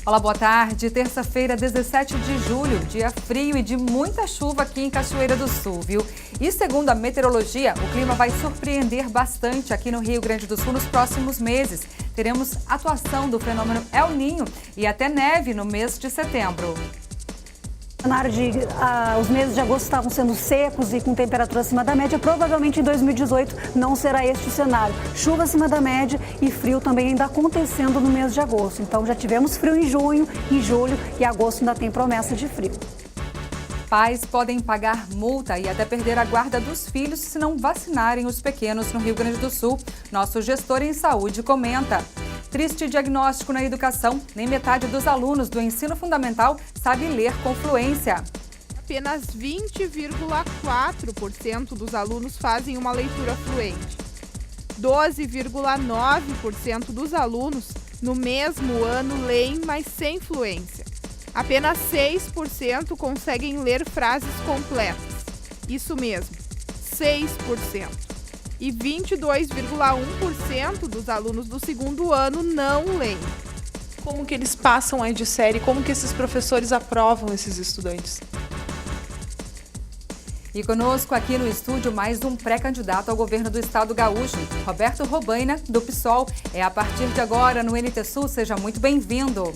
Olá, boa tarde. Terça-feira, 17 de julho, dia frio e de muita chuva aqui em Cachoeira do Sul, viu? E segundo a meteorologia, o clima vai surpreender bastante aqui no Rio Grande do Sul nos próximos meses. Teremos atuação do fenômeno El Niño e até neve no mês de setembro. Os meses de agosto estavam sendo secos e com temperatura acima da média. Provavelmente em 2018 não será este o cenário. Chuva acima da média e frio também ainda acontecendo no mês de agosto. Então já tivemos frio em junho, em julho e agosto ainda tem promessa de frio. Pais podem pagar multa e até perder a guarda dos filhos se não vacinarem os pequenos no Rio Grande do Sul. Nosso gestor em saúde comenta. Triste diagnóstico na educação, nem metade dos alunos do ensino fundamental sabe ler com fluência. Apenas 20,4% dos alunos fazem uma leitura fluente. 12,9% dos alunos no mesmo ano leem, mas sem fluência. Apenas 6% conseguem ler frases completas. Isso mesmo, 6%. E 22,1% dos alunos do segundo ano não leem. Como que eles passam aí de série? Como que esses professores aprovam esses estudantes? E conosco aqui no estúdio mais um pré-candidato ao governo do estado gaúcho, Roberto Robaina, do PSOL. É a partir de agora no NT Sul, seja muito bem-vindo.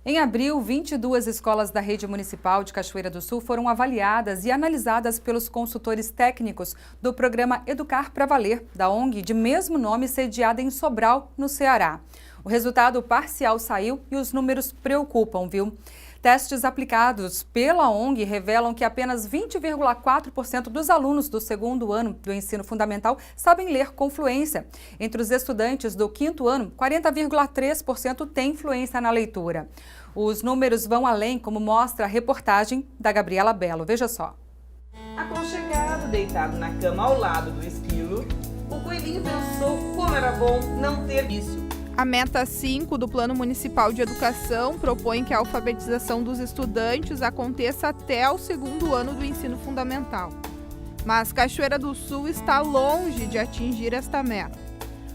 Em abril, 22 escolas da rede municipal de Cachoeira do Sul foram avaliadas e analisadas pelos consultores técnicos do programa Educar para Valer, da ONG de mesmo nome sediada em Sobral, no Ceará. O resultado parcial saiu e os números preocupam, viu? Testes aplicados pela ONG revelam que apenas 20,4% dos alunos do segundo ano do ensino fundamental sabem ler com fluência. Entre os estudantes do quinto ano, 40,3% têm fluência na leitura. Os números vão além, como mostra a reportagem da Gabriela Belo. Veja só. Aconchegado, deitado na cama ao lado do esquilo, o coelhinho pensou como era bom não ter vício. A meta 5 do Plano Municipal de Educação propõe que a alfabetização dos estudantes aconteça até o segundo ano do ensino fundamental. Mas Cachoeira do Sul está longe de atingir esta meta.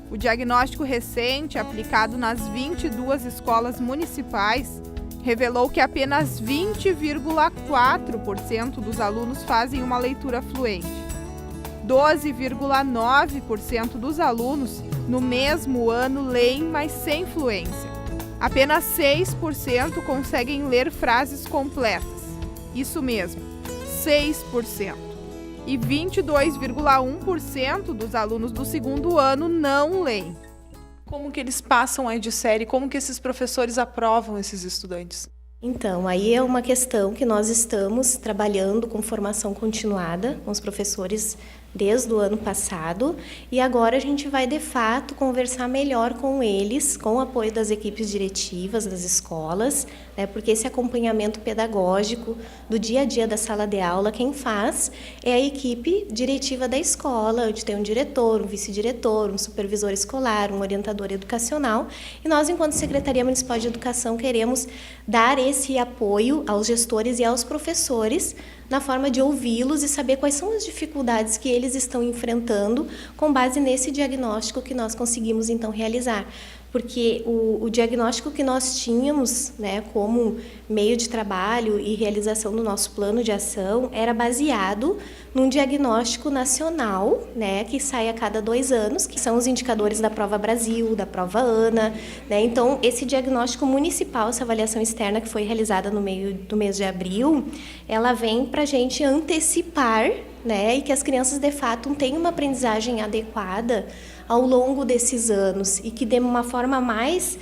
O diagnóstico recente, aplicado nas 22 escolas municipais, revelou que apenas 20,4% dos alunos fazem uma leitura fluente. 12,9% dos alunos no mesmo ano leem, mas sem fluência. Apenas 6% conseguem ler frases completas. Isso mesmo, 6%. E 22,1% dos alunos do segundo ano não leem. Como que eles passam aí de série? Como que esses professores aprovam esses estudantes? Então, aí é uma questão que nós estamos trabalhando com formação continuada com os professores desde o ano passado e agora a gente vai, de fato, conversar melhor com eles, com o apoio das equipes diretivas das escolas, né, porque esse acompanhamento pedagógico do dia a dia da sala de aula, quem faz é a equipe diretiva da escola, onde tem um diretor, um vice-diretor, um supervisor escolar, um orientador educacional, e nós, enquanto Secretaria Municipal de Educação, queremos dar esse apoio aos gestores e aos professores na forma de ouvi-los e saber quais são as dificuldades que eles estão enfrentando com base nesse diagnóstico que nós conseguimos, então, realizar. Porque o diagnóstico que nós tínhamos, né, como meio de trabalho e realização do nosso plano de ação era baseado num diagnóstico nacional, né, que sai a cada 2 anos, que são os indicadores da Prova Brasil, da Prova ANA, né? Então, esse diagnóstico municipal, essa avaliação externa que foi realizada no meio do mês de abril, ela vem para a gente antecipar, né, e que as crianças, de fato, tenham uma aprendizagem adequada ao longo desses anos e que de uma forma mais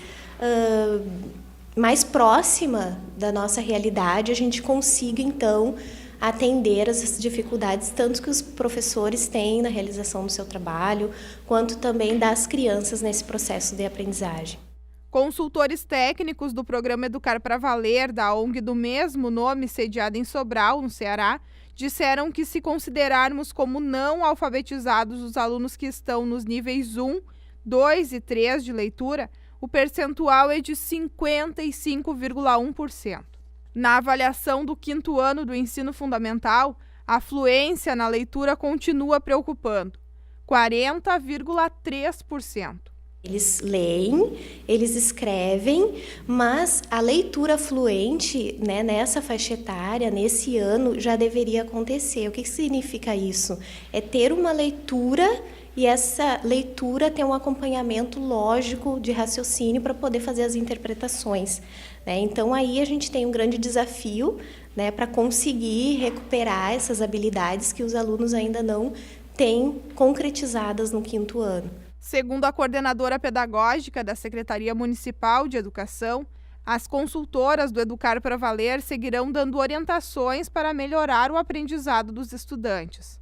próxima da nossa realidade a gente consiga, então, atender as dificuldades tanto que os professores têm na realização do seu trabalho, quanto também das crianças nesse processo de aprendizagem. Consultores técnicos do programa Educar para Valer, da ONG do mesmo nome, sediada em Sobral, no Ceará, disseram que, se considerarmos como não alfabetizados os alunos que estão nos níveis 1, 2 e 3 de leitura, o percentual é de 55,1%. Na avaliação do quinto ano do ensino fundamental, a fluência na leitura continua preocupando. 40,3%. Eles leem, eles escrevem, mas a leitura fluente, né, nessa faixa etária, nesse ano, já deveria acontecer. O que significa isso? É ter uma leitura e essa leitura ter um acompanhamento lógico de raciocínio para poder fazer as interpretações, né? Então, aí a gente tem um grande desafio, né, para conseguir recuperar essas habilidades que os alunos ainda não têm concretizadas no 5º ano. Segundo a coordenadora pedagógica da Secretaria Municipal de Educação, as consultoras do Educar para Valer seguirão dando orientações para melhorar o aprendizado dos estudantes.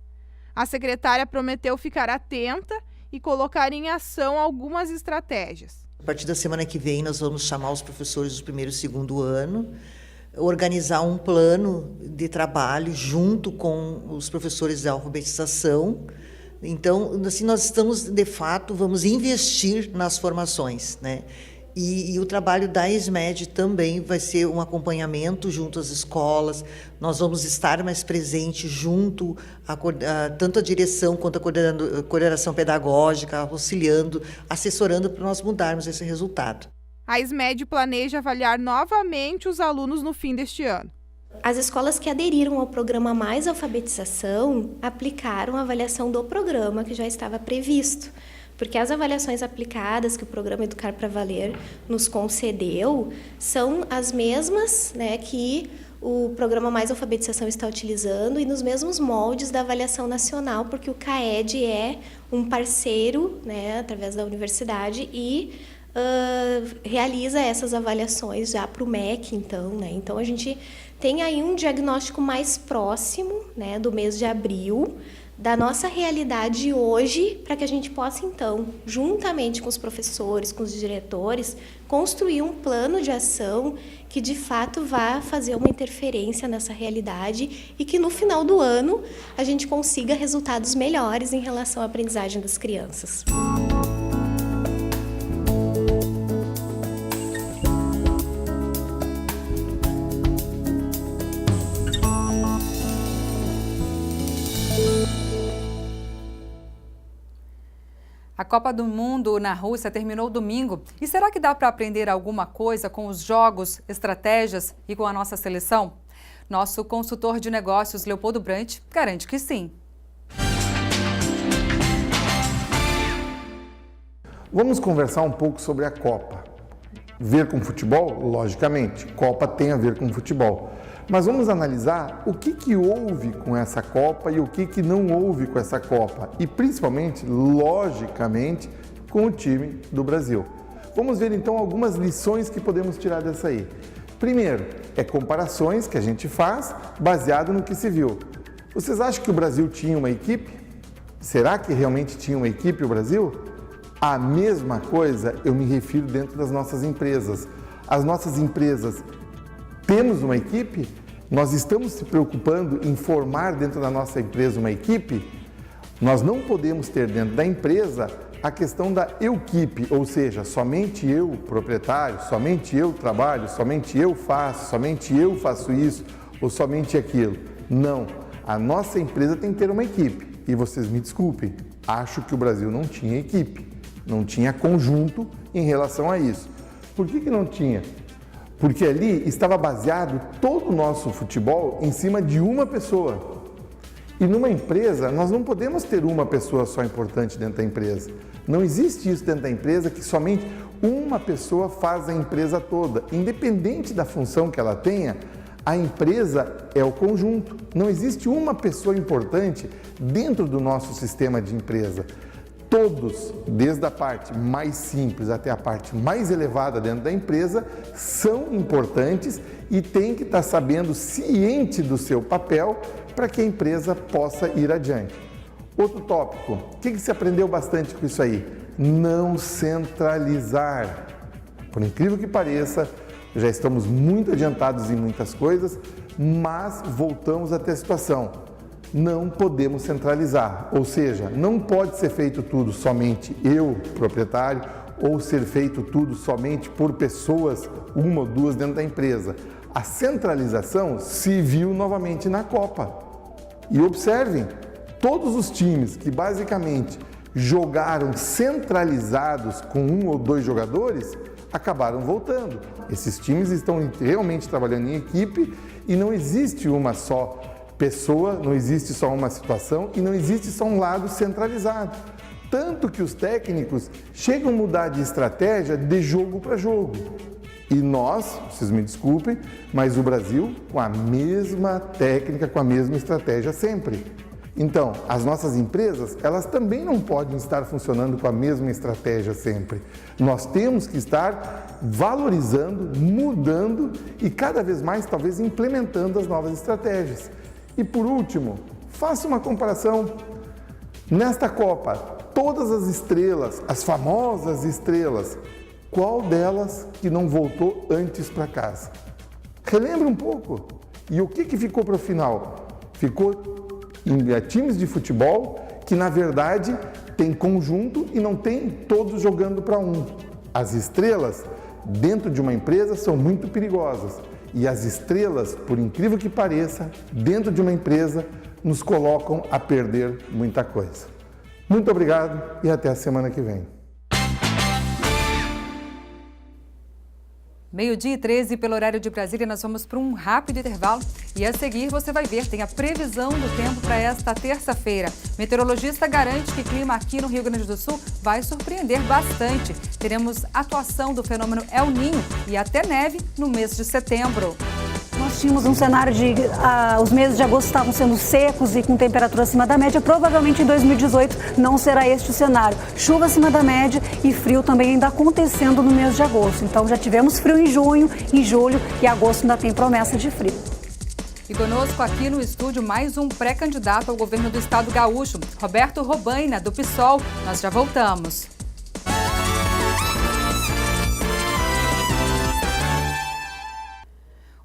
A secretária prometeu ficar atenta e colocar em ação algumas estratégias. A partir da semana que vem, nós vamos chamar os professores do 1º e 2º ano, organizar um plano de trabalho junto com os professores de alfabetização. Então, assim, nós estamos, de fato, vamos investir nas formações, né? E o trabalho da ESMED também vai ser um acompanhamento junto às escolas. Nós vamos estar mais presentes junto tanto a direção quanto a coordenação pedagógica, auxiliando, assessorando para nós mudarmos esse resultado. A ESMED planeja avaliar novamente os alunos no fim deste ano. As escolas que aderiram ao programa Mais Alfabetização aplicaram a avaliação do programa que já estava previsto, porque as avaliações aplicadas que o programa Educar para Valer nos concedeu são as mesmas, né, que o programa Mais Alfabetização está utilizando e nos mesmos moldes da avaliação nacional, porque o CAED é um parceiro, né, através da universidade e realiza essas avaliações já para o MEC, então, né? Então, a gente tem aí um diagnóstico mais próximo, né, do mês de abril, da nossa realidade hoje, para que a gente possa, então, juntamente com os professores, com os diretores, construir um plano de ação que, de fato, vá fazer uma interferência nessa realidade e que, no final do ano, a gente consiga resultados melhores em relação à aprendizagem das crianças. A Copa do Mundo na Rússia terminou domingo. E será que dá para aprender alguma coisa com os jogos, estratégias e com a nossa seleção? Nosso consultor de negócios, Leopoldo Brant, garante que sim. Vamos conversar um pouco sobre a Copa. Ver com futebol? Logicamente, Copa tem a ver com futebol. Mas vamos analisar o que houve com essa Copa e o que não houve com essa Copa. E principalmente, logicamente, com o time do Brasil. Vamos ver então algumas lições que podemos tirar dessa aí. Primeiro, comparações que a gente faz baseado no que se viu. Vocês acham que o Brasil tinha uma equipe? Será que realmente tinha uma equipe o Brasil? A mesma coisa eu me refiro dentro das nossas empresas. As nossas empresas, temos uma equipe? Nós estamos se preocupando em formar dentro da nossa empresa uma equipe? Nós não podemos ter dentro da empresa a questão da equipe, ou seja, somente eu, proprietário, somente eu trabalho, somente eu faço isso ou somente aquilo. Não, a nossa empresa tem que ter uma equipe. E vocês me desculpem, acho que o Brasil não tinha equipe, não tinha conjunto em relação a isso. Por que não tinha? Porque ali estava baseado todo o nosso futebol em cima de uma pessoa. E numa empresa, nós não podemos ter uma pessoa só importante dentro da empresa. Não existe isso dentro da empresa que somente uma pessoa faz a empresa toda. Independente da função que ela tenha, a empresa é o conjunto. Não existe uma pessoa importante dentro do nosso sistema de empresa. Todos, desde a parte mais simples até a parte mais elevada dentro da empresa, são importantes e tem que estar sabendo, ciente do seu papel, para que a empresa possa ir adiante. Outro tópico, o que se aprendeu bastante com isso aí? Não centralizar. Por incrível que pareça, já estamos muito adiantados em muitas coisas, mas voltamos a ter a situação. Não podemos centralizar, ou seja, não pode ser feito tudo somente eu, proprietário, ou ser feito tudo somente por pessoas, uma ou duas dentro da empresa. A centralização se viu novamente na Copa. E observem, todos os times que basicamente jogaram centralizados com 1 ou 2 jogadores, acabaram voltando. Esses times estão realmente trabalhando em equipe e não existe uma só pessoa, não existe só uma situação e não existe só um lado centralizado. Tanto que os técnicos chegam a mudar de estratégia de jogo para jogo. E nós, vocês me desculpem, mas o Brasil com a mesma técnica, com a mesma estratégia sempre. Então, as nossas empresas, elas também não podem estar funcionando com a mesma estratégia sempre. Nós temos que estar valorizando, mudando e cada vez mais, talvez, implementando as novas estratégias. E por último, faça uma comparação. Nesta Copa, todas as estrelas, as famosas estrelas, qual delas que não voltou antes para casa? Relembre um pouco. E o que ficou para o final? Ficou em times de futebol que, na verdade, tem conjunto e não tem todos jogando para um. As estrelas, dentro de uma empresa, são muito perigosas. E as estrelas, por incrível que pareça, dentro de uma empresa, nos colocam a perder muita coisa. Muito obrigado e até a semana que vem. 12h13 pelo horário de Brasília, nós vamos para um rápido intervalo e a seguir você vai ver, tem a previsão do tempo para esta terça-feira. Meteorologista garante que o clima aqui no Rio Grande do Sul vai surpreender bastante. Teremos atuação do fenômeno El Niño e até neve no mês de setembro. Nós tínhamos um cenário de os meses de agosto estavam sendo secos e com temperatura acima da média. Provavelmente em 2018 não será este o cenário. Chuva acima da média e frio também ainda acontecendo no mês de agosto. Então já tivemos frio em junho, em julho e agosto ainda tem promessa de frio. E conosco aqui no estúdio mais um pré-candidato ao governo do estado gaúcho, Roberto Robaina, do PSOL. Nós já voltamos.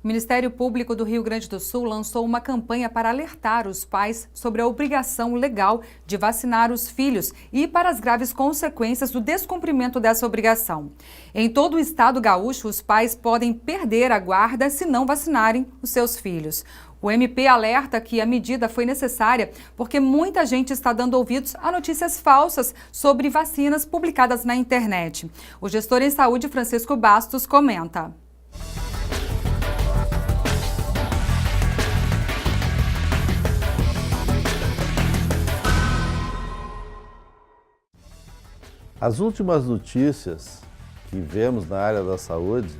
O Ministério Público do Rio Grande do Sul lançou uma campanha para alertar os pais sobre a obrigação legal de vacinar os filhos e para as graves consequências do descumprimento dessa obrigação. Em todo o estado gaúcho, os pais podem perder a guarda se não vacinarem os seus filhos. O MP alerta que a medida foi necessária porque muita gente está dando ouvidos a notícias falsas sobre vacinas publicadas na internet. O gestor em saúde, Francisco Bastos, comenta. As últimas notícias que vemos na área da saúde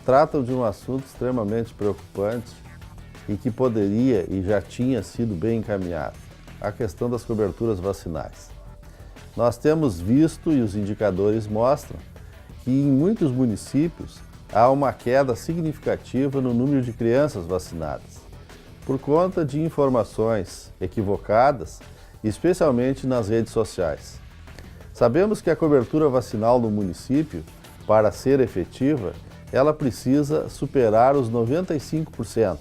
tratam de um assunto extremamente preocupante e que poderia e já tinha sido bem encaminhado, a questão das coberturas vacinais. Nós temos visto e os indicadores mostram que em muitos municípios há uma queda significativa no número de crianças vacinadas, por conta de informações equivocadas, especialmente nas redes sociais. Sabemos que a cobertura vacinal no município, para ser efetiva, ela precisa superar os 95%.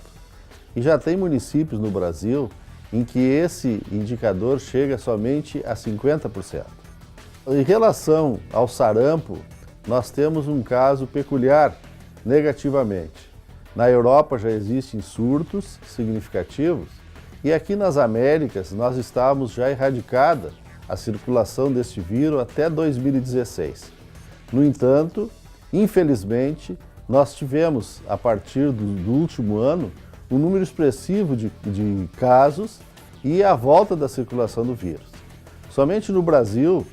E já tem municípios no Brasil em que esse indicador chega somente a 50%. Em relação ao sarampo, nós temos um caso peculiar negativamente. Na Europa já existem surtos significativos e aqui nas Américas nós estávamos já erradicada a circulação deste vírus até 2016. No entanto, infelizmente, nós tivemos, a partir do último ano, um número expressivo de casos e a volta da circulação do vírus. Somente no Brasil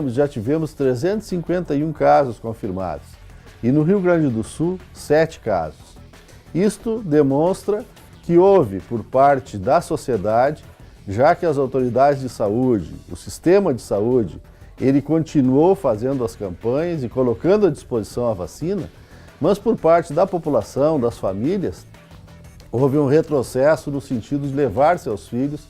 já tivemos 351 casos confirmados e no Rio Grande do Sul, 7 casos. Isto demonstra que houve, por parte da sociedade, já que as autoridades de saúde, o sistema de saúde, ele continuou fazendo as campanhas e colocando à disposição a vacina, mas por parte da população, das famílias, houve um retrocesso no sentido de levar seus filhos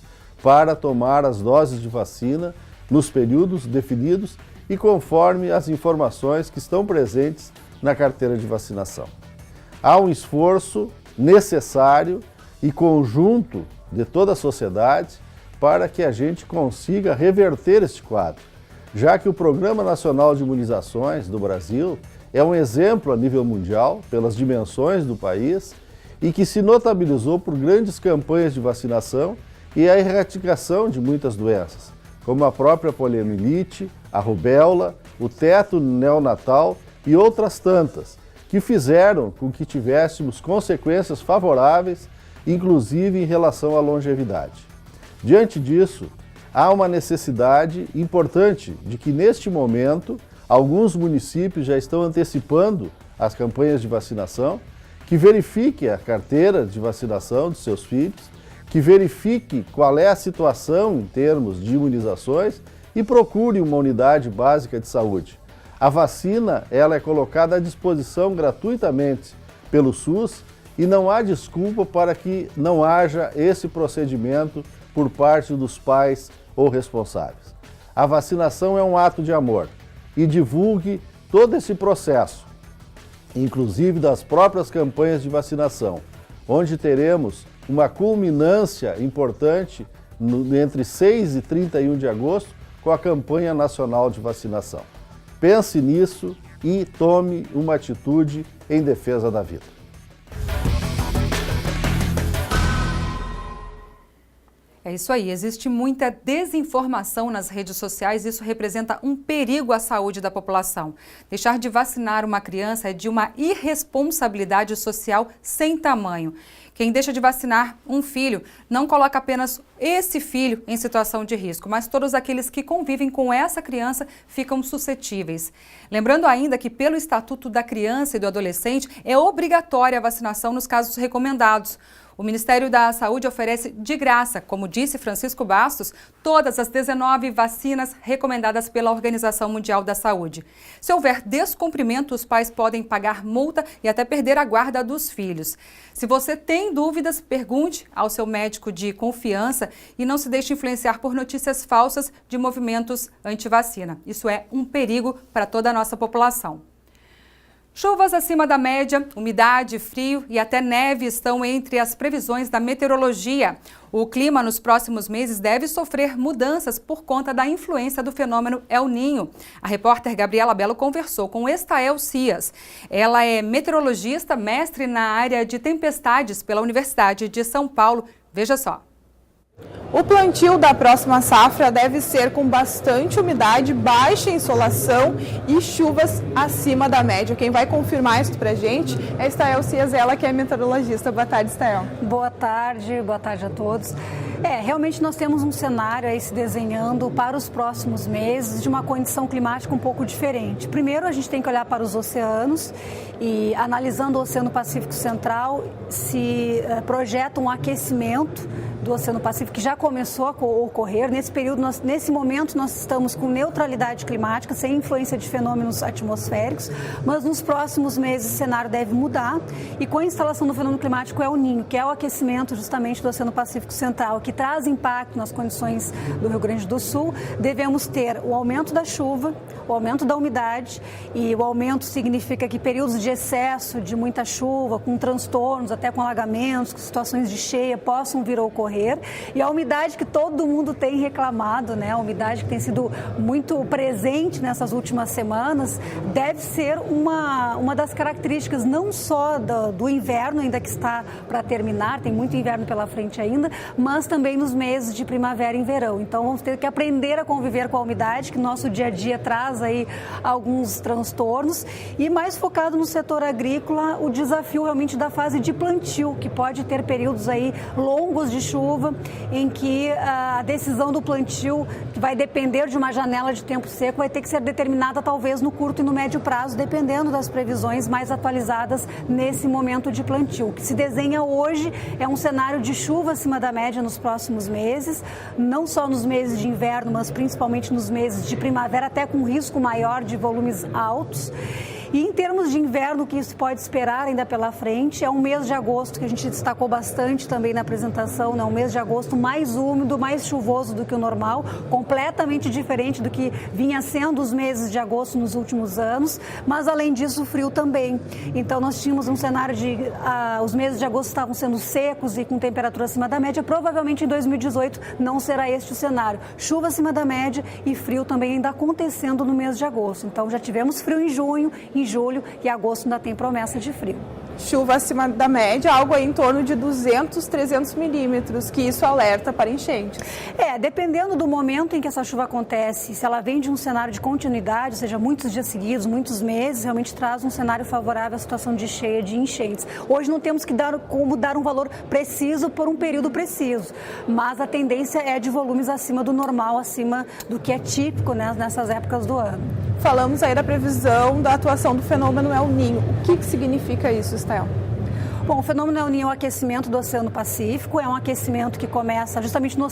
para tomar as doses de vacina nos períodos definidos e conforme as informações que estão presentes na carteira de vacinação. Há um esforço necessário e conjunto de toda a sociedade para que a gente consiga reverter este quadro, já que o Programa Nacional de Imunizações do Brasil é um exemplo a nível mundial, pelas dimensões do país, e que se notabilizou por grandes campanhas de vacinação e a erradicação de muitas doenças, como a própria poliomielite, a rubéola, o teto neonatal e outras tantas, que fizeram com que tivéssemos consequências favoráveis, inclusive em relação à longevidade. Diante disso, há uma necessidade importante de que, neste momento, alguns municípios já estão antecipando as campanhas de vacinação, que verifique a carteira de vacinação dos seus filhos, que verifique qual é a situação em termos de imunizações e procure uma unidade básica de saúde. A vacina ela é colocada à disposição gratuitamente pelo SUS e não há desculpa para que não haja esse procedimento por parte dos pais ou responsáveis. A vacinação é um ato de amor e divulgue todo esse processo, inclusive das próprias campanhas de vacinação, onde teremos uma culminância importante entre 6 e 31 de agosto com a campanha nacional de vacinação. Pense nisso e tome uma atitude em defesa da vida. É isso aí, existe muita desinformação nas redes sociais e isso representa um perigo à saúde da população. Deixar de vacinar uma criança é de uma irresponsabilidade social sem tamanho. Quem deixa de vacinar um filho não coloca apenas esse filho em situação de risco, mas todos aqueles que convivem com essa criança ficam suscetíveis. Lembrando ainda que pelo Estatuto da Criança e do Adolescente é obrigatória a vacinação nos casos recomendados. O Ministério da Saúde oferece de graça, como disse Francisco Bastos, todas as 19 vacinas recomendadas pela Organização Mundial da Saúde. Se houver descumprimento, os pais podem pagar multa e até perder a guarda dos filhos. Se você tem dúvidas, pergunte ao seu médico de confiança e não se deixe influenciar por notícias falsas de movimentos anti-vacina. Isso é um perigo para toda a nossa população. Chuvas acima da média, umidade, frio e até neve estão entre as previsões da meteorologia. O clima nos próximos meses deve sofrer mudanças por conta da influência do fenômeno El Niño. A repórter Gabriela Belo conversou com Estael Cias. Ela é meteorologista, mestre na área de tempestades pela Universidade de São Paulo. Veja só. O plantio da próxima safra deve ser com bastante umidade, baixa insolação e chuvas acima da média. Quem vai confirmar isso pra gente é Estael Cias, ela que é meteorologista. Boa tarde, Estael. Boa tarde a todos. Realmente nós temos um cenário aí se desenhando para os próximos meses de uma condição climática um pouco diferente. Primeiro, a gente tem que olhar para os oceanos e, analisando o Oceano Pacífico Central, se projeta um aquecimento do Oceano Pacífico que já começou a ocorrer. Nesse período, nesse momento, nós estamos com neutralidade climática, sem influência de fenômenos atmosféricos, mas nos próximos meses o cenário deve mudar e com a instalação do fenômeno climático El Niño, que é o aquecimento justamente do Oceano Pacífico Central, que traz impacto nas condições do Rio Grande do Sul, devemos ter o aumento da chuva, o aumento da umidade, e o aumento significa que períodos de excesso, de muita chuva, com transtornos, até com alagamentos, com situações de cheia, possam vir a ocorrer. E a umidade que todo mundo tem reclamado, né? A umidade que tem sido muito presente nessas últimas semanas, deve ser uma das características não só do inverno, ainda que está para terminar, tem muito inverno pela frente ainda, mas também nos meses de primavera e verão. Então vamos ter que aprender a conviver com a umidade, que nosso dia a dia traz aí alguns transtornos, e mais focado no setor agrícola, o desafio realmente da fase de plantio, que pode ter períodos aí longos de chuva, em que a decisão do plantio, que vai depender de uma janela de tempo seco, vai ter que ser determinada talvez no curto e no médio prazo, dependendo das previsões mais atualizadas nesse momento de plantio. O que se desenha hoje é um cenário de chuva acima da média nos próximos meses, não só nos meses de inverno, mas principalmente nos meses de primavera, até com risco maior de volumes altos. E em termos de inverno, o que isso pode esperar ainda pela frente é um mês de agosto, que a gente destacou bastante também na apresentação, né? Um mês de agosto mais úmido, mais chuvoso do que o normal, completamente diferente do que vinha sendo os meses de agosto nos últimos anos, mas além disso, frio também. Então nós tínhamos um cenário de os meses de agosto estavam sendo secos e com temperatura acima da média. Provavelmente em 2018 não será este o cenário. Chuva acima da média e frio também ainda acontecendo no mês de agosto. Então já tivemos frio em junho, em julho, e agosto ainda tem promessa de frio. chuva acima da média, algo aí em torno de 200, 300 milímetros, que isso alerta para enchentes. Dependendo do momento em que essa chuva acontece, se ela vem de um cenário de continuidade, ou seja, muitos dias seguidos, muitos meses, realmente traz um cenário favorável à situação de cheia, de enchentes. Hoje não temos como dar um valor preciso por um período preciso, mas a tendência é de volumes acima do normal, acima do que é típico, né, nessas épocas do ano. Falamos aí da previsão da atuação do fenômeno El Niño. O que significa isso, Estel? Bom, o fenômeno El Niño é o aquecimento do Oceano Pacífico, é um aquecimento que começa justamente no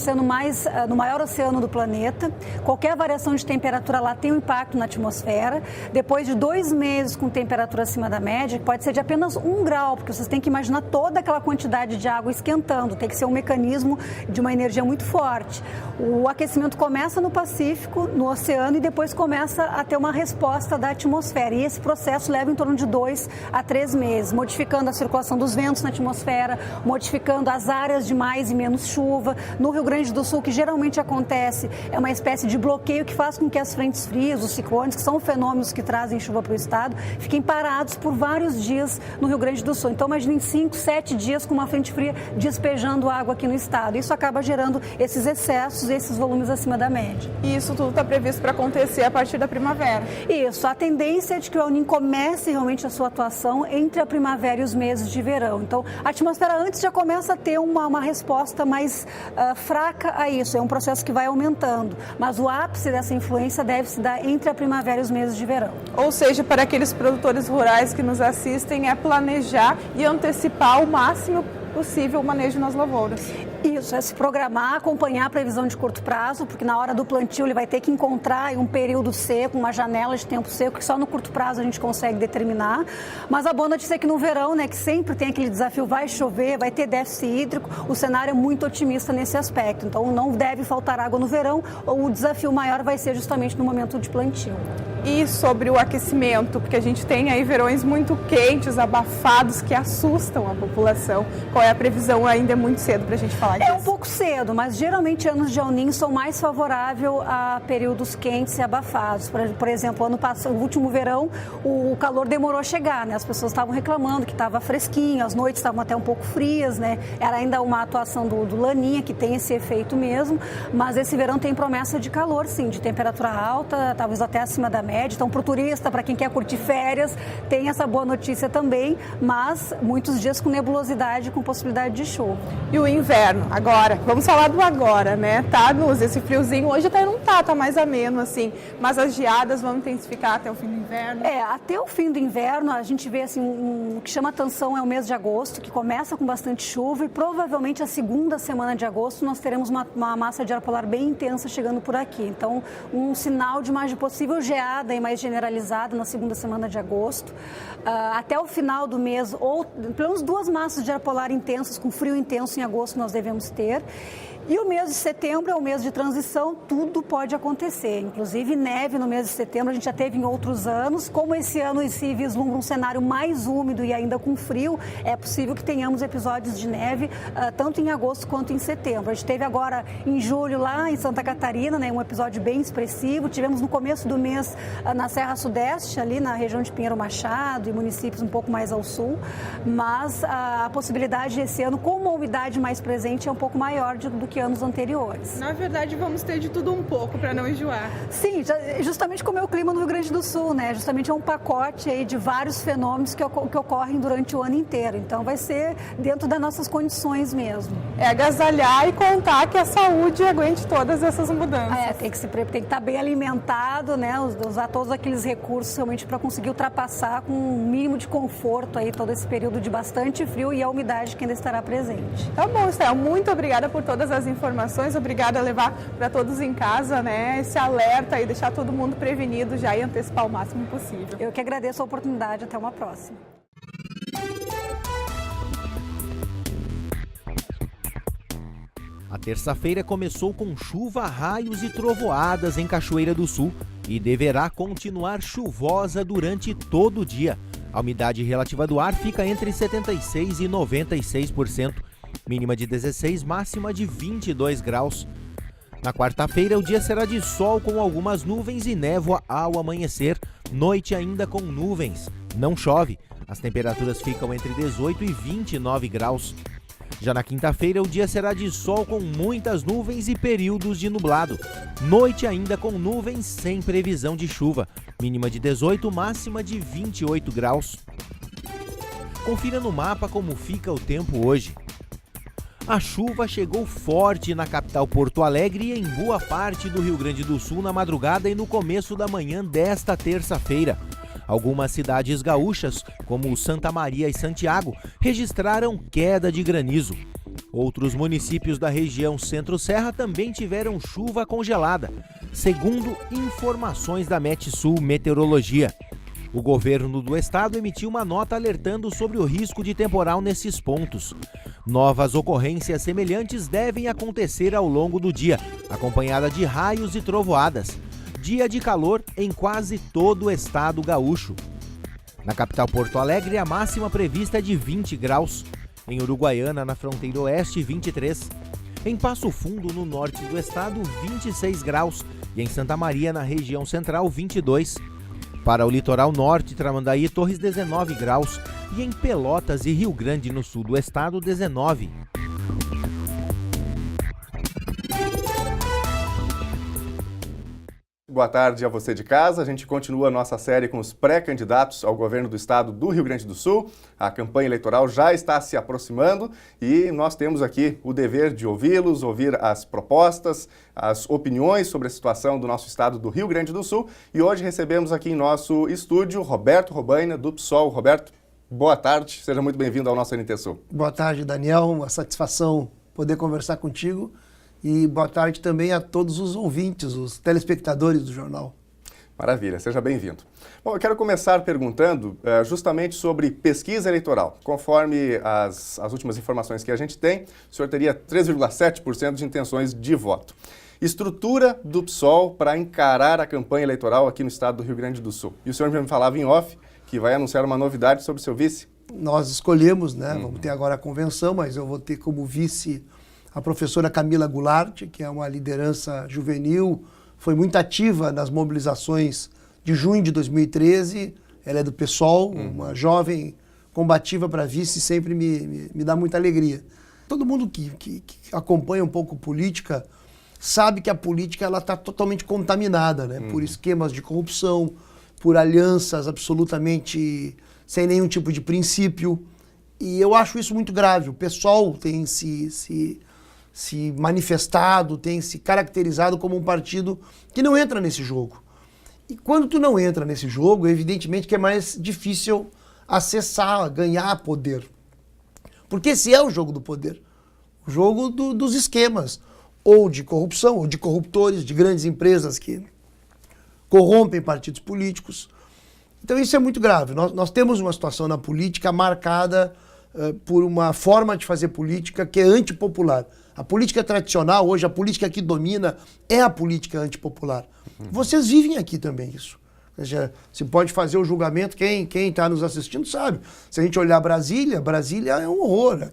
no maior oceano do planeta. Qualquer variação de temperatura lá tem um impacto na atmosfera. Depois de 2 meses com temperatura acima da média, pode ser de apenas 1 grau, porque vocês têm que imaginar toda aquela quantidade de água esquentando, tem que ser um mecanismo de uma energia muito forte. O aquecimento começa no Pacífico, no oceano, e depois começa a ter uma resposta da atmosfera. E esse processo leva em torno de 2 a 3 meses, modificando a circulação dos ventos na atmosfera, modificando as áreas de mais e menos chuva. No Rio Grande do Sul, que geralmente acontece, é uma espécie de bloqueio que faz com que as frentes frias, os ciclones, que são fenômenos que trazem chuva para o estado, fiquem parados por vários dias no Rio Grande do Sul. Então, imaginem 5, 7 dias com uma frente fria despejando água aqui no estado. Isso acaba gerando esses excessos, esses volumes acima da média. E isso tudo está previsto para acontecer a partir da primavera? Isso. A tendência é de que o El Niño comece realmente a sua atuação entre a primavera e os meses de verão. Então, a atmosfera antes já começa a ter uma resposta mais fraca a isso. É um processo que vai aumentando. Mas o ápice dessa influência deve se dar entre a primavera e os meses de verão. Ou seja, para aqueles produtores rurais que nos assistem, é planejar e antecipar o máximo possível o manejo nas lavouras. Isso, é se programar, acompanhar a previsão de curto prazo, porque na hora do plantio ele vai ter que encontrar um período seco, uma janela de tempo seco, que só no curto prazo a gente consegue determinar. Mas a boa notícia é que no verão, né, que sempre tem aquele desafio, vai chover, vai ter déficit hídrico, o cenário é muito otimista nesse aspecto. Então não deve faltar água no verão, o desafio maior vai ser justamente no momento de plantio. E sobre o aquecimento, porque a gente tem aí verões muito quentes, abafados, que assustam a população. Qual é a previsão? Ainda é muito cedo para a gente falar disso. É um pouco cedo, mas geralmente anos de El Niño são mais favoráveis a períodos quentes e abafados. Por exemplo, ano passado, no último verão, o calor demorou a chegar, né? As pessoas estavam reclamando que estava fresquinho, as noites estavam até um pouco frias, né? Era ainda uma atuação do Laninha, que tem esse efeito mesmo, mas esse verão tem promessa de calor, sim, de temperatura alta, talvez até acima da média. Então, para o turista, para quem quer curtir férias, tem essa boa notícia também, mas muitos dias com nebulosidade, com possibilidade de chuva. E o inverno, agora, vamos falar do agora, né? Tá, Nuz, esse friozinho hoje até não tá mais ameno, assim, mas as geadas vão intensificar até o fim do inverno? Até o fim do inverno, a gente vê, assim, o que chama atenção é o mês de agosto, que começa com bastante chuva, e provavelmente a segunda semana de agosto nós teremos uma massa de ar polar bem intensa chegando por aqui. Então, um sinal de mais de possível geada e mais generalizada na segunda semana de agosto. Até o final do mês, ou pelo menos 2 massas de ar polar intensas, com frio intenso em agosto nós devemos ter. E o mês de setembro é o mês de transição, tudo pode acontecer, inclusive neve no mês de setembro, a gente já teve em outros anos. Como esse ano se vislumbra um cenário mais úmido e ainda com frio, é possível que tenhamos episódios de neve tanto em agosto quanto em setembro. A gente teve agora em julho lá em Santa Catarina, né, um episódio bem expressivo, tivemos no começo do mês na Serra Sudeste, ali na região de Pinheiro Machado e municípios um pouco mais ao sul, mas a possibilidade esse ano, com uma umidade mais presente, é um pouco maior do que anos anteriores. Na verdade, vamos ter de tudo um pouco para não enjoar. Sim, justamente como é o clima no Rio Grande do Sul, né? Justamente é um pacote aí de vários fenômenos que ocorrem durante o ano inteiro. Então vai ser dentro das nossas condições mesmo. É agasalhar e contar que a saúde aguente todas essas mudanças. Tem que estar bem alimentado, né? Usar todos aqueles recursos realmente para conseguir ultrapassar com um mínimo de conforto aí todo esse período de bastante frio e a umidade que ainda estará presente. Tá bom, Estel, muito obrigada por todas as informações, obrigada a levar para todos em casa, né, esse alerta e deixar todo mundo prevenido já e antecipar o máximo possível. Eu que agradeço a oportunidade, até uma próxima. A terça-feira começou com chuva, raios e trovoadas em Cachoeira do Sul e deverá continuar chuvosa durante todo o dia. A umidade relativa do ar fica entre 76% e 96%. Mínima de 16, máxima de 22 graus. Na quarta-feira, o dia será de sol com algumas nuvens e névoa ao amanhecer. Noite ainda com nuvens. Não chove. As temperaturas ficam entre 18 e 29 graus. Já na quinta-feira, o dia será de sol com muitas nuvens e períodos de nublado. Noite ainda com nuvens sem previsão de chuva. Mínima de 18, máxima de 28 graus. Confira no mapa como fica o tempo hoje. A chuva chegou forte na capital Porto Alegre e em boa parte do Rio Grande do Sul na madrugada e no começo da manhã desta terça-feira. Algumas cidades gaúchas, como Santa Maria e Santiago, registraram queda de granizo. Outros municípios da região Centro-Serra também tiveram chuva congelada, segundo informações da Metsul Meteorologia. O governo do estado emitiu uma nota alertando sobre o risco de temporal nesses pontos. Novas ocorrências semelhantes devem acontecer ao longo do dia, acompanhada de raios e trovoadas. Dia de calor em quase todo o estado gaúcho. Na capital Porto Alegre, a máxima prevista é de 20 graus. Em Uruguaiana, na fronteira oeste, 23. Em Passo Fundo, no norte do estado, 26 graus. E em Santa Maria, na região central, 22. Para o litoral norte, Tramandaí e Torres, 19 graus. E em Pelotas e Rio Grande, no sul do estado, 19. Boa tarde a você de casa. A gente continua a nossa série com os pré-candidatos ao governo do estado do Rio Grande do Sul. A campanha eleitoral já está se aproximando e nós temos aqui o dever de ouvi-los, ouvir as propostas, as opiniões sobre a situação do nosso estado do Rio Grande do Sul. E hoje recebemos aqui em nosso estúdio Roberto Robaina, do PSOL. Roberto, boa tarde. Seja muito bem-vindo ao nosso NT Sul. Boa tarde, Daniel. Uma satisfação poder conversar contigo. E boa tarde também a todos os ouvintes, os telespectadores do jornal. Maravilha, seja bem-vindo. Bom, eu quero começar perguntando justamente sobre pesquisa eleitoral. Conforme as últimas informações que a gente tem, o senhor teria 3,7% de intenções de voto. Estrutura do PSOL para encarar a campanha eleitoral aqui no estado do Rio Grande do Sul. E o senhor me falava em off que vai anunciar uma novidade sobre o seu vice. Nós escolhemos, né? Vamos ter agora a convenção, mas eu vou ter como vice a professora Camila Goulart, que é uma liderança juvenil, foi muito ativa nas mobilizações de junho de 2013. Ela é do PSOL, uma jovem combativa para vice, sempre me dá muita alegria. Todo mundo que acompanha um pouco política sabe que a política está totalmente contaminada, né? Por esquemas de corrupção, por alianças absolutamente sem nenhum tipo de princípio. E eu acho isso muito grave. O PSOL tem se manifestado, tem se caracterizado como um partido que não entra nesse jogo. E quando tu não entra nesse jogo, evidentemente que é mais difícil acessar, ganhar poder. Porque esse é o jogo do poder. O jogo dos esquemas, ou de corrupção, ou de corruptores, de grandes empresas que corrompem partidos políticos. Então isso é muito grave. Nós temos uma situação na política marcada por uma forma de fazer política que é antipopular. A política tradicional, hoje, a política que domina é a política antipopular. Vocês vivem aqui também isso. Ou seja, se pode fazer o julgamento, quem está nos assistindo sabe. Se a gente olhar Brasília é um horror.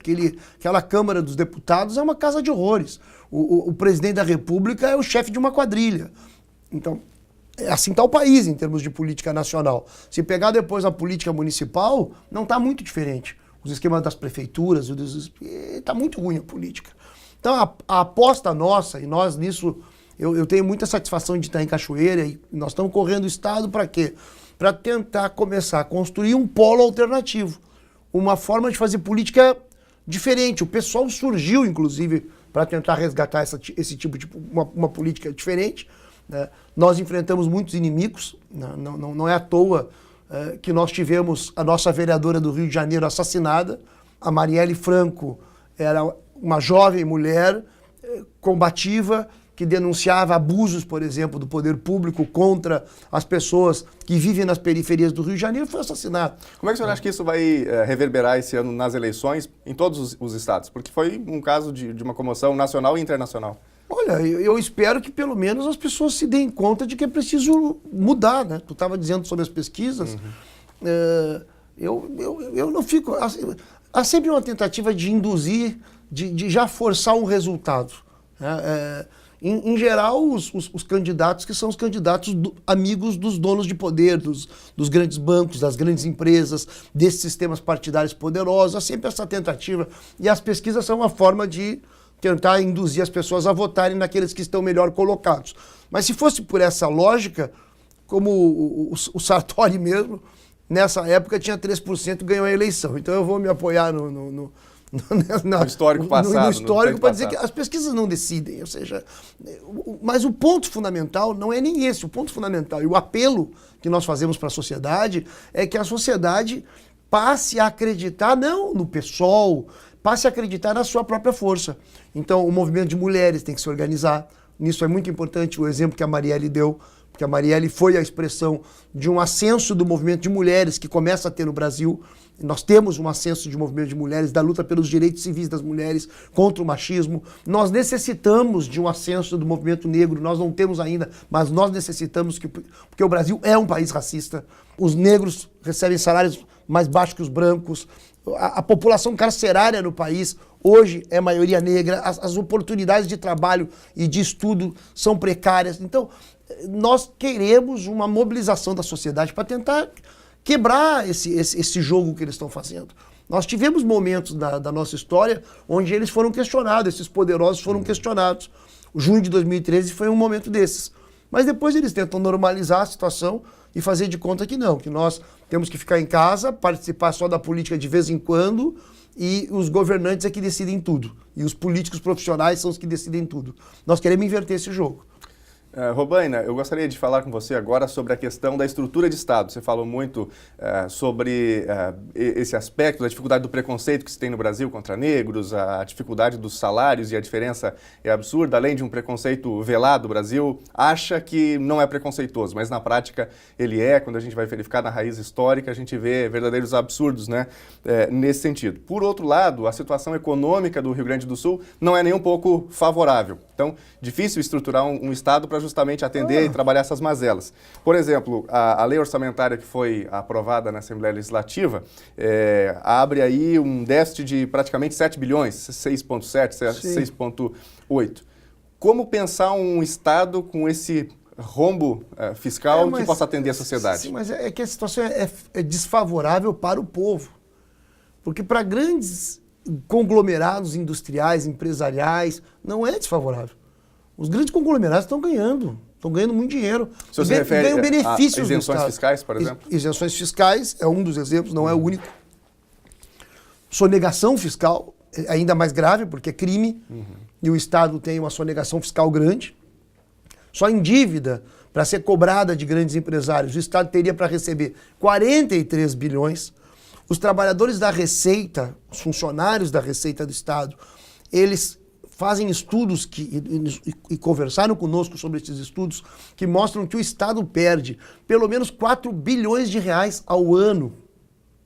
Aquela Câmara dos Deputados é uma casa de horrores. O presidente da República é o chefe de uma quadrilha. Então, assim está o país em termos de política nacional. Se pegar depois a política municipal, não está muito diferente. Os esquemas das prefeituras, está muito ruim a política. Então, a aposta nossa, e nós nisso, eu tenho muita satisfação de estar em Cachoeira, e nós estamos correndo o estado para quê? Para tentar começar a construir um polo alternativo, uma forma de fazer política diferente. O pessoal surgiu, inclusive, para tentar resgatar esse tipo de uma política diferente, né? Nós enfrentamos muitos inimigos, não é à toa que nós tivemos a nossa vereadora do Rio de Janeiro assassinada. A Marielle Franco era uma jovem mulher combativa que denunciava abusos, por exemplo, do poder público contra as pessoas que vivem nas periferias do Rio de Janeiro, foi assassinada. Como é que o senhor acha que isso vai reverberar esse ano nas eleições em todos os estados? Porque foi um caso de uma comoção nacional e internacional. Olha, eu espero que pelo menos as pessoas se deem conta de que é preciso mudar, né? Tu estava dizendo sobre as pesquisas. Eu não fico... Há sempre uma tentativa de induzir, de já forçar um resultado. em geral, os candidatos que são os candidatos amigos dos donos de poder, dos grandes bancos, das grandes empresas, desses sistemas partidários poderosos. Há sempre essa tentativa. E as pesquisas são uma forma de tentar induzir as pessoas a votarem naqueles que estão melhor colocados. Mas se fosse por essa lógica, como o Sartori mesmo, nessa época tinha 3% e ganhou a eleição. Então eu vou me apoiar no histórico passado. No histórico para dizer que as pesquisas não decidem. Ou seja, mas o ponto fundamental não é nem esse. O ponto fundamental e o apelo que nós fazemos para a sociedade é que a sociedade passe a acreditar não no PSOL, passe a acreditar na sua própria força. Então o movimento de mulheres tem que se organizar. Nisso é muito importante o exemplo que a Marielle deu, porque a Marielle foi a expressão de um ascenso do movimento de mulheres que começa a ter no Brasil. Nós temos um ascenso de movimento de mulheres, da luta pelos direitos civis das mulheres, contra o machismo. Nós necessitamos de um ascenso do movimento negro, nós não temos ainda, mas nós necessitamos, porque o Brasil é um país racista. Os negros recebem salários mais baixos que os brancos. A população carcerária no país hoje é maioria negra. As oportunidades de trabalho e de estudo são precárias. Então, nós queremos uma mobilização da sociedade para tentar quebrar esse jogo que eles estão fazendo. Nós tivemos momentos da nossa história onde eles foram questionados, esses poderosos foram questionados. O junho de 2013 foi um momento desses. Mas depois eles tentam normalizar a situação e fazer de conta que não, que nós temos que ficar em casa, participar só da política de vez em quando, e os governantes é que decidem tudo. E os políticos profissionais são os que decidem tudo. Nós queremos inverter esse jogo. Robaina, eu gostaria de falar com você agora sobre a questão da estrutura de Estado. Você falou muito sobre esse aspecto da dificuldade do preconceito que se tem no Brasil contra negros, a dificuldade dos salários e a diferença é absurda, além de um preconceito velado. O Brasil acha que não é preconceituoso, mas na prática ele é. Quando a gente vai verificar na raiz histórica, a gente vê verdadeiros absurdos, né, nesse sentido. Por outro lado, a situação econômica do Rio Grande do Sul não é nem um pouco favorável. Então, difícil estruturar um Estado para justamente atender e trabalhar essas mazelas. Por exemplo, a lei orçamentária que foi aprovada na Assembleia Legislativa abre aí um déficit de praticamente 7 bilhões, 6,7, 6,8. Como pensar um Estado com esse rombo fiscal que possa atender a sociedade? Sim, mas é que a situação é desfavorável para o povo. Porque para grandes conglomerados industriais, empresariais, não é desfavorável. Os grandes conglomerados estão ganhando muito dinheiro. Se você refere ganham benefícios a isenções fiscais, por exemplo? Isenções fiscais é um dos exemplos, não é o único. Sonegação fiscal é ainda mais grave, porque é crime, e o Estado tem uma sonegação fiscal grande. Só em dívida, para ser cobrada de grandes empresários, o Estado teria para receber 43 bilhões. Os trabalhadores da Receita, os funcionários da Receita do Estado, eles fazem estudos e conversaram conosco sobre esses estudos que mostram que o Estado perde pelo menos 4 bilhões de reais ao ano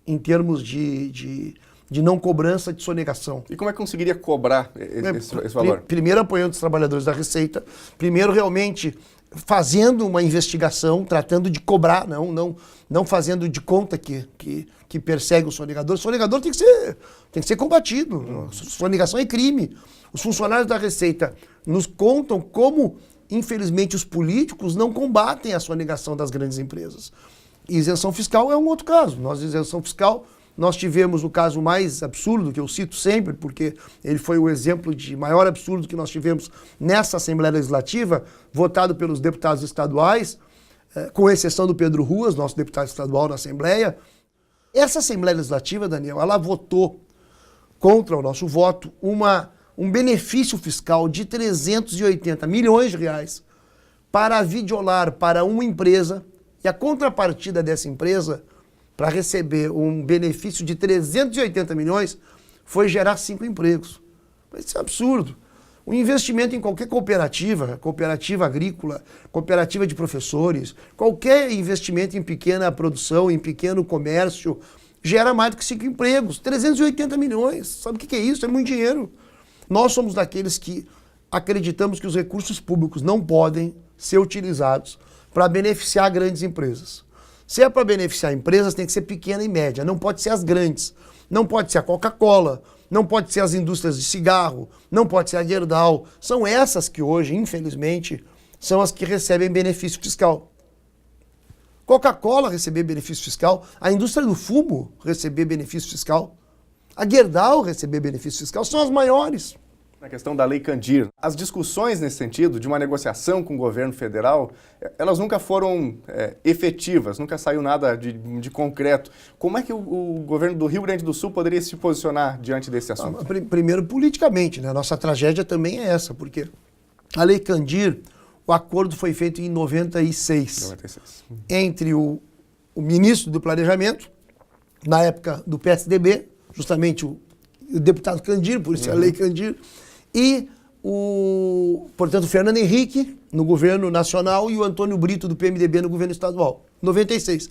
em termos de não cobrança de sonegação. E como é que conseguiria cobrar esse valor? Primeiro apoiando os trabalhadores da Receita, primeiro realmente fazendo uma investigação, tratando de cobrar, não fazendo de conta que persegue o sonegador. O sonegador tem que ser combatido. Sonegação é crime. Os funcionários da Receita nos contam como, infelizmente, os políticos não combatem a sonegação das grandes empresas. E isenção fiscal é um outro caso. Isenção fiscal, nós tivemos o caso mais absurdo, que eu cito sempre, porque ele foi o exemplo de maior absurdo que nós tivemos nessa Assembleia Legislativa, votado pelos deputados estaduais, com exceção do Pedro Ruas, nosso deputado estadual na Assembleia. Essa Assembleia Legislativa, Daniel, ela votou contra o nosso voto um benefício fiscal de 380 milhões de reais para vidiolar para uma empresa, e a contrapartida dessa empresa para receber um benefício de 380 milhões foi gerar 5 empregos. Isso é absurdo. O investimento em qualquer cooperativa agrícola, cooperativa de professores, qualquer investimento em pequena produção, em pequeno comércio, gera mais do que 5 empregos. 380 milhões. Sabe o que é isso? É muito dinheiro. Nós somos daqueles que acreditamos que os recursos públicos não podem ser utilizados para beneficiar grandes empresas. Se é para beneficiar empresas, tem que ser pequena e média, não pode ser as grandes. Não pode ser a Coca-Cola, não pode ser as indústrias de cigarro, não pode ser a Gerdau. São essas que hoje, infelizmente, são as que recebem benefício fiscal. Coca-Cola receber benefício fiscal, a indústria do fumo receber benefício fiscal, a Gerdau receber benefício fiscal, são as maiores. Na questão da Lei Candir, as discussões nesse sentido, de uma negociação com o governo federal, elas nunca foram efetivas, nunca saiu nada de concreto. Como é que o governo do Rio Grande do Sul poderia se posicionar diante desse assunto? Primeiro, politicamente, né? A nossa tragédia também é essa, porque a Lei Candir, o acordo foi feito em 96. Entre o ministro do Planejamento, na época do PSDB, justamente o deputado Candir, por isso a Lei Candir, e portanto, o Fernando Henrique no governo nacional e o Antônio Brito do PMDB no governo estadual, 96.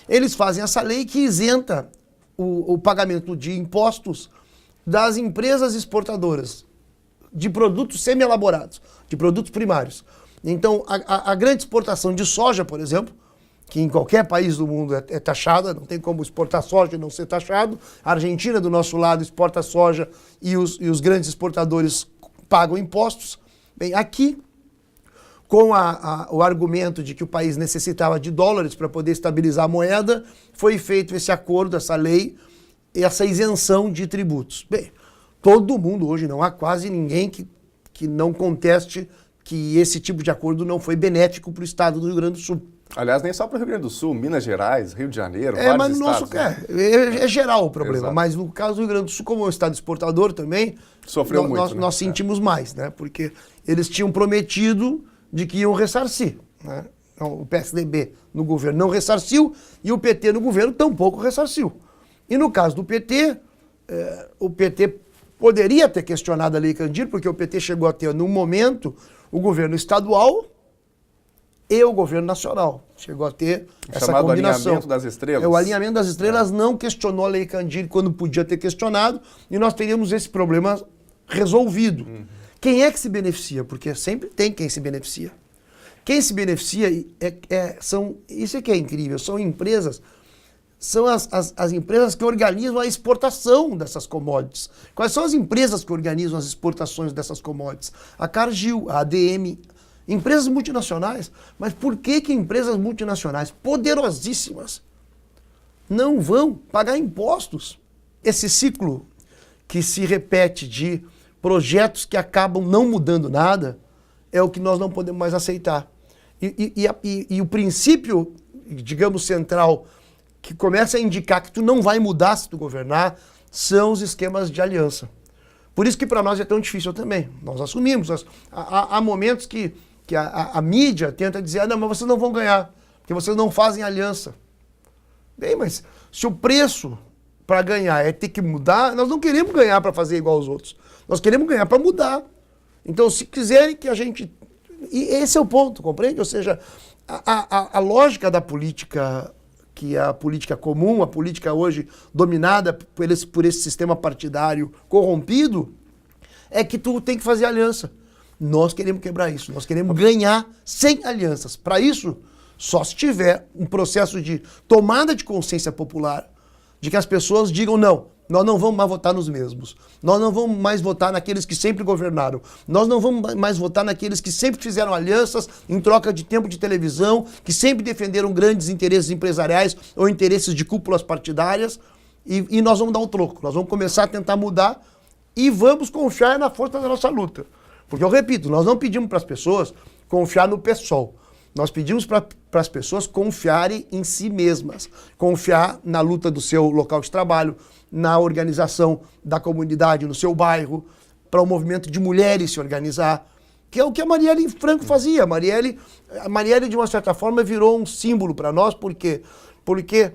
Eles fazem essa lei que isenta o pagamento de impostos das empresas exportadoras de produtos semi-elaborados, de produtos primários. Então, a grande exportação de soja, por exemplo, que em qualquer país do mundo é taxada, não tem como exportar soja e não ser taxado. A Argentina, do nosso lado, exporta soja e os grandes exportadores pagam impostos. Bem, aqui, com o argumento de que o país necessitava de dólares para poder estabilizar a moeda, foi feito esse acordo, essa lei, essa isenção de tributos. Bem, todo mundo hoje, não há quase ninguém que não conteste que esse tipo de acordo não foi benéfico para o estado do Rio Grande do Sul. Aliás, nem só para o Rio Grande do Sul, Minas Gerais, Rio de Janeiro, vários mas no estados. É geral o problema, Exato. Mas no caso do Rio Grande do Sul, como é um estado exportador também, sofreu muito, nós sentimos mais, né? Porque eles tinham prometido de que iam ressarcir, né? Então, o PSDB no governo não ressarciu e o PT no governo tampouco ressarciu. E no caso do PT, o PT poderia ter questionado a Lei Candir, porque o PT chegou a ter, no momento, o governo estadual e o governo nacional. Chegou a ter essa combinação. Alinhamento das estrelas. O alinhamento das estrelas não questionou a Lei Candir quando podia ter questionado, e nós teríamos esse problema resolvido. Quem é que se beneficia? Porque sempre tem quem se beneficia. Quem se beneficia são, isso é que é incrível, são empresas, são as empresas que organizam a exportação dessas commodities. Quais são as empresas que organizam as exportações dessas commodities? A Cargill, a ADM, empresas multinacionais. Mas por que empresas multinacionais poderosíssimas não vão pagar impostos? Esse ciclo que se repete de projetos que acabam não mudando nada é o que nós não podemos mais aceitar. E o princípio, digamos, central, que começa a indicar que tu não vai mudar se tu governar, são os esquemas de aliança. Por isso que para nós é tão difícil também. Nós assumimos. Há momentos que a mídia tenta dizer, não, mas vocês não vão ganhar, porque vocês não fazem aliança. Bem, mas se o preço para ganhar é ter que mudar, nós não queremos ganhar para fazer igual aos outros. Nós queremos ganhar para mudar. Então, se quiserem que a gente... E esse é o ponto, compreende? Ou seja, a lógica da política, que é a política comum, a política hoje dominada por esse sistema partidário corrompido, é que tu tem que fazer aliança. Nós queremos quebrar isso, nós queremos ganhar sem alianças. Para isso, só se tiver um processo de tomada de consciência popular, de que as pessoas digam, não, nós não vamos mais votar nos mesmos, nós não vamos mais votar naqueles que sempre governaram, nós não vamos mais votar naqueles que sempre fizeram alianças em troca de tempo de televisão, que sempre defenderam grandes interesses empresariais ou interesses de cúpulas partidárias, e nós vamos dar um troco, nós vamos começar a tentar mudar e vamos confiar na força da nossa luta. Porque eu repito, nós não pedimos para as pessoas confiar no PSOL. Nós pedimos para as pessoas confiarem em si mesmas. Confiar na luta do seu local de trabalho, na organização da comunidade, no seu bairro, para o movimento de mulheres se organizar, que é o que a Marielle Franco fazia. A Marielle, de uma certa forma, virou um símbolo para nós, porque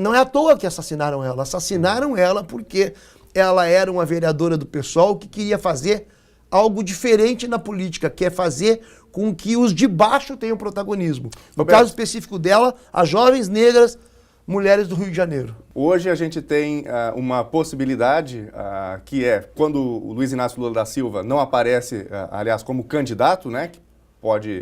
não é à toa que assassinaram ela. Assassinaram ela porque ela era uma vereadora do PSOL que queria fazer algo diferente na política, que é fazer com que os de baixo tenham protagonismo. No caso específico dela, as jovens negras, mulheres do Rio de Janeiro. Hoje a gente tem uma possibilidade, que é quando o Luiz Inácio Lula da Silva não aparece, aliás, como candidato, né, que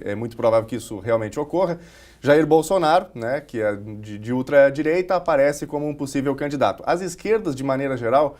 é muito provável que isso realmente ocorra, Jair Bolsonaro, né, que é de ultradireita, aparece como um possível candidato. As esquerdas, de maneira geral,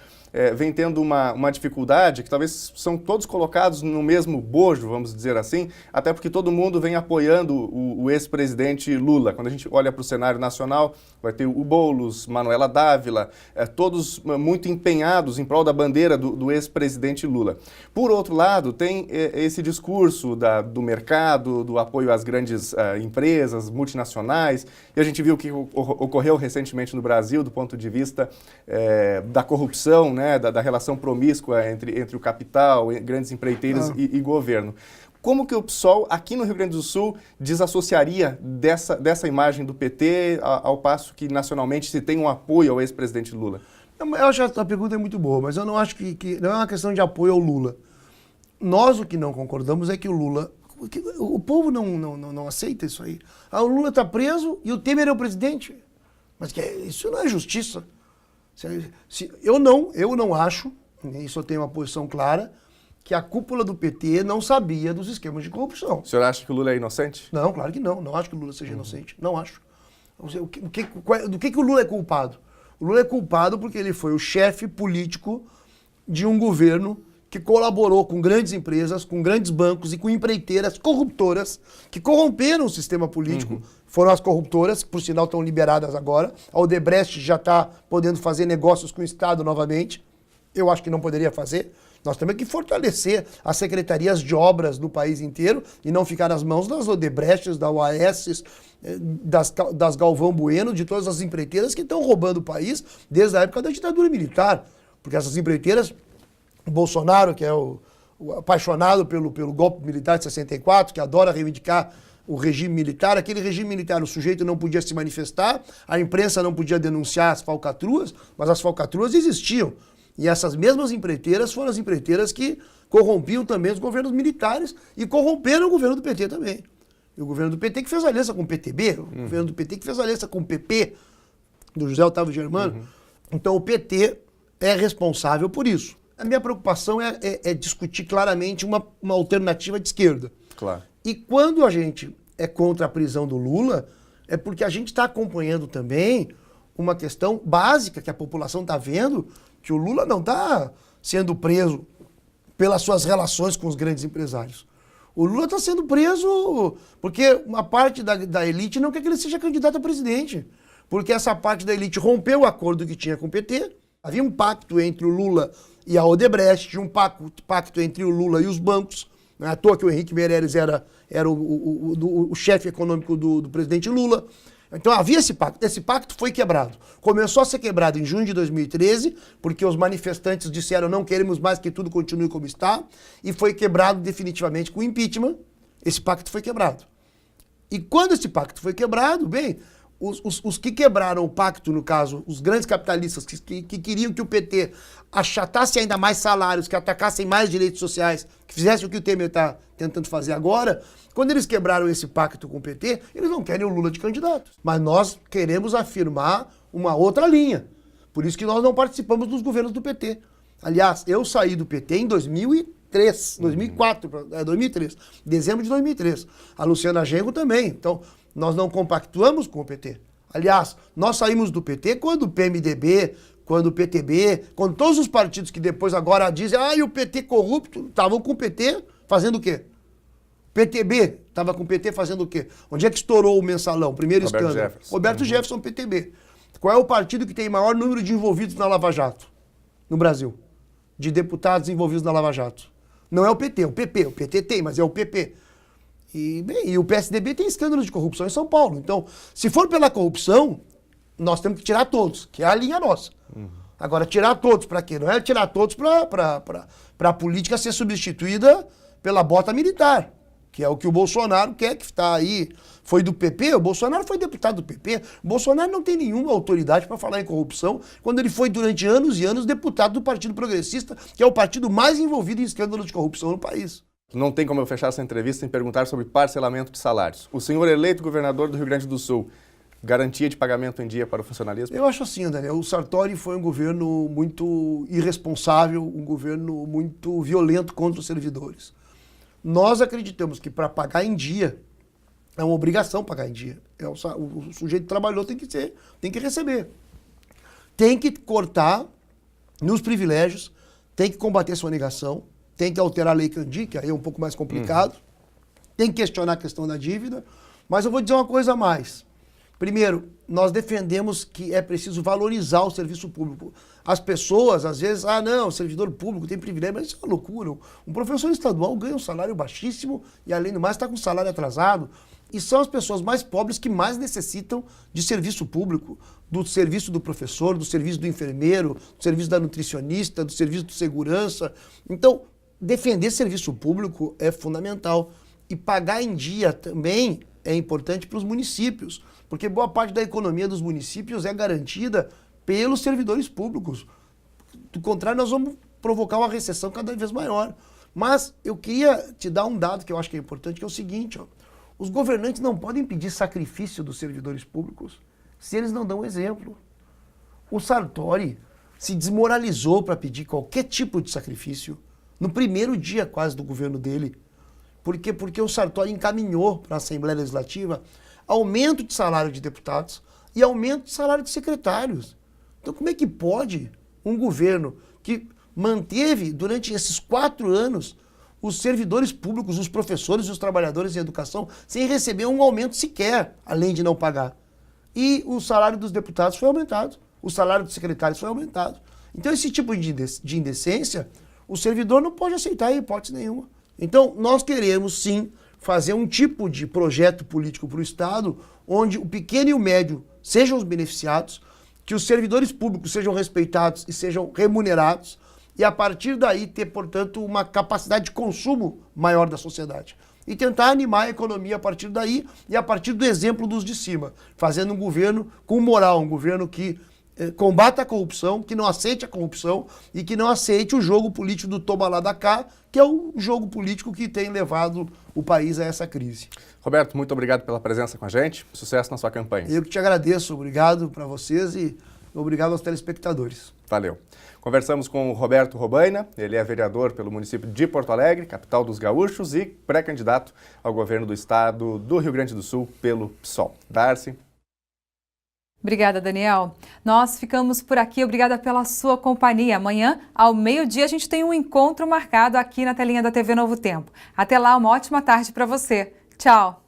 vem tendo uma dificuldade, que talvez são todos colocados no mesmo bojo, vamos dizer assim, até porque todo mundo vem apoiando o ex-presidente Lula. Quando a gente olha para o cenário nacional, vai ter o Boulos, Manuela Dávila, todos muito empenhados em prol da bandeira do ex-presidente Lula. Por outro lado, tem esse discurso do mercado, do apoio às grandes empresas, multinacionais, e a gente viu o que ocorreu recentemente no Brasil, do ponto de vista da corrupção, né, da relação promíscua entre o capital, grandes empreiteiras e governo. Como que o PSOL, aqui no Rio Grande do Sul, desassociaria dessa imagem do PT, ao passo que nacionalmente se tem um apoio ao ex-presidente Lula? Eu acho que a pergunta é muito boa, mas eu não acho que não é uma questão de apoio ao Lula. Nós o que não concordamos é que o Lula... O povo não aceita isso aí. O Lula está preso e o Temer é o presidente. Mas isso não é justiça. Eu não acho, isso eu tenho uma posição clara, que a cúpula do PT não sabia dos esquemas de corrupção. O senhor acha que o Lula é inocente? Não, claro que não. Não acho que o Lula seja inocente. Não acho. Do que o Lula é culpado? O Lula é culpado porque ele foi o chefe político de um governo que colaborou com grandes empresas, com grandes bancos e com empreiteiras corruptoras que corromperam o sistema político. Foram as corruptoras, que por sinal estão liberadas agora. A Odebrecht já está podendo fazer negócios com o Estado novamente. Eu acho que não poderia fazer. Nós temos que fortalecer as secretarias de obras no país inteiro e não ficar nas mãos das Odebrechts, da UAS, das Galvão Bueno, de todas as empreiteiras que estão roubando o país desde a época da ditadura militar. Porque essas empreiteiras, o Bolsonaro, que é o apaixonado pelo golpe militar de 64, que adora reivindicar o regime militar, aquele regime militar, o sujeito não podia se manifestar, a imprensa não podia denunciar as falcatruas, mas as falcatruas existiam. E essas mesmas empreiteiras foram as empreiteiras que corrompiam também os governos militares e corromperam o governo do PT também. E o governo do PT que fez aliança com o PTB, o governo do PT que fez aliança com o PP, do José Otávio Germano. Então o PT é responsável por isso. A minha preocupação é discutir claramente uma alternativa de esquerda. Claro. E quando a gente é contra a prisão do Lula, é porque a gente está acompanhando também uma questão básica que a população está vendo, que o Lula não está sendo preso pelas suas relações com os grandes empresários. O Lula está sendo preso porque uma parte da elite não quer que ele seja candidato a presidente. Porque essa parte da elite rompeu o acordo que tinha com o PT. Havia um pacto entre o Lula e a Odebrecht, um pacto entre o Lula e os bancos. Não é à toa que o Henrique Meirelles era o chefe econômico do presidente Lula. Então havia esse pacto. Esse pacto foi quebrado. Começou a ser quebrado em junho de 2013, porque os manifestantes disseram não queremos mais que tudo continue como está, e foi quebrado definitivamente com o impeachment. Esse pacto foi quebrado. E quando esse pacto foi quebrado, bem, os que quebraram o pacto, no caso, os grandes capitalistas que queriam que o PT achatasse ainda mais salários, que atacassem mais direitos sociais, que fizessem o que o Temer está tentando fazer agora, quando eles quebraram esse pacto com o PT, eles não querem o Lula de candidato. Mas nós queremos afirmar uma outra linha. Por isso que nós não participamos dos governos do PT. Aliás, eu saí do PT em 2003, 2003, dezembro de 2003. A Luciana Genro também. Então, nós não compactuamos com o PT. Aliás, nós saímos do PT quando o PMDB, quando o PTB, quando todos os partidos que depois agora dizem e o PT corrupto, estavam com o PT fazendo o quê? PTB estava com o PT fazendo o quê? Onde é que estourou o mensalão? Primeiro Roberto escândalo. Jefferson. Roberto Jefferson, PTB. Qual é o partido que tem maior número de envolvidos na Lava Jato no Brasil? De deputados envolvidos na Lava Jato. Não é o PT, é o PP. O PT tem, mas é o PP. E o PSDB tem escândalos de corrupção em São Paulo. Então, se for pela corrupção, nós temos que tirar todos, que é a linha nossa. Agora, tirar todos para quê? Não é tirar todos para a política ser substituída pela bota militar, que é o que o Bolsonaro quer, que está aí, foi do PP, o Bolsonaro foi deputado do PP, o Bolsonaro não tem nenhuma autoridade para falar em corrupção, quando ele foi durante anos e anos deputado do Partido Progressista, que é o partido mais envolvido em escândalos de corrupção no país. Não tem como eu fechar essa entrevista sem perguntar sobre parcelamento de salários. O senhor eleito governador do Rio Grande do Sul, garantia de pagamento em dia para o funcionalismo? Eu acho assim, Daniel, o Sartori foi um governo muito irresponsável, um governo muito violento contra os servidores. Nós acreditamos que para pagar em dia É uma obrigação pagar em dia. O sujeito que trabalhou tem que receber. Tem que cortar nos privilégios, tem que combater sonegação, tem que alterar a Lei Candir, que aí é um pouco mais complicado, tem que questionar a questão da dívida, mas eu vou dizer uma coisa a mais. Primeiro, nós defendemos que é preciso valorizar o serviço público. As pessoas, às vezes, não, o servidor público tem privilégio, mas isso é uma loucura. Um professor estadual ganha um salário baixíssimo e, além do mais, está com salário atrasado. E são as pessoas mais pobres que mais necessitam de serviço público, do serviço do professor, do serviço do enfermeiro, do serviço da nutricionista, do serviço de segurança. Então, defender serviço público é fundamental. E pagar em dia também é importante para os municípios, porque boa parte da economia dos municípios é garantida pelos servidores públicos. Do contrário, nós vamos provocar uma recessão cada vez maior. Mas eu queria te dar um dado que eu acho que é importante, que é o seguinte, os governantes não podem pedir sacrifício dos servidores públicos se eles não dão exemplo. O Sartori se desmoralizou para pedir qualquer tipo de sacrifício no primeiro dia quase do governo dele. Por quê? Porque o Sartori encaminhou para a Assembleia Legislativa aumento de salário de deputados e aumento de salário de secretários. Então como é que pode um governo que manteve durante esses 4 anos os servidores públicos, os professores e os trabalhadores em educação sem receber um aumento sequer, além de não pagar? E o salário dos deputados foi aumentado, o salário dos secretários foi aumentado. Então esse tipo de indecência, o servidor não pode aceitar em hipótese nenhuma. Então nós queremos sim fazer um tipo de projeto político para o Estado onde o pequeno e o médio sejam os beneficiados, que os servidores públicos sejam respeitados e sejam remunerados, e a partir daí ter, portanto, uma capacidade de consumo maior da sociedade. E tentar animar a economia a partir daí e a partir do exemplo dos de cima, fazendo um governo com moral, um governo que combata a corrupção, que não aceite a corrupção e que não aceite o jogo político do toma lá da cá, que é o jogo político que tem levado o país a essa crise. Roberto, muito obrigado pela presença com a gente. Sucesso na sua campanha. Eu que te agradeço. Obrigado para vocês e obrigado aos telespectadores. Valeu. Conversamos com o Roberto Robaina, ele é vereador pelo município de Porto Alegre, capital dos gaúchos, e pré-candidato ao governo do estado do Rio Grande do Sul pelo PSOL. Darcy. Obrigada, Daniel. Nós ficamos por aqui. Obrigada pela sua companhia. Amanhã, ao meio-dia, a gente tem um encontro marcado aqui na telinha da TV Novo Tempo. Até lá, uma ótima tarde para você. Tchau!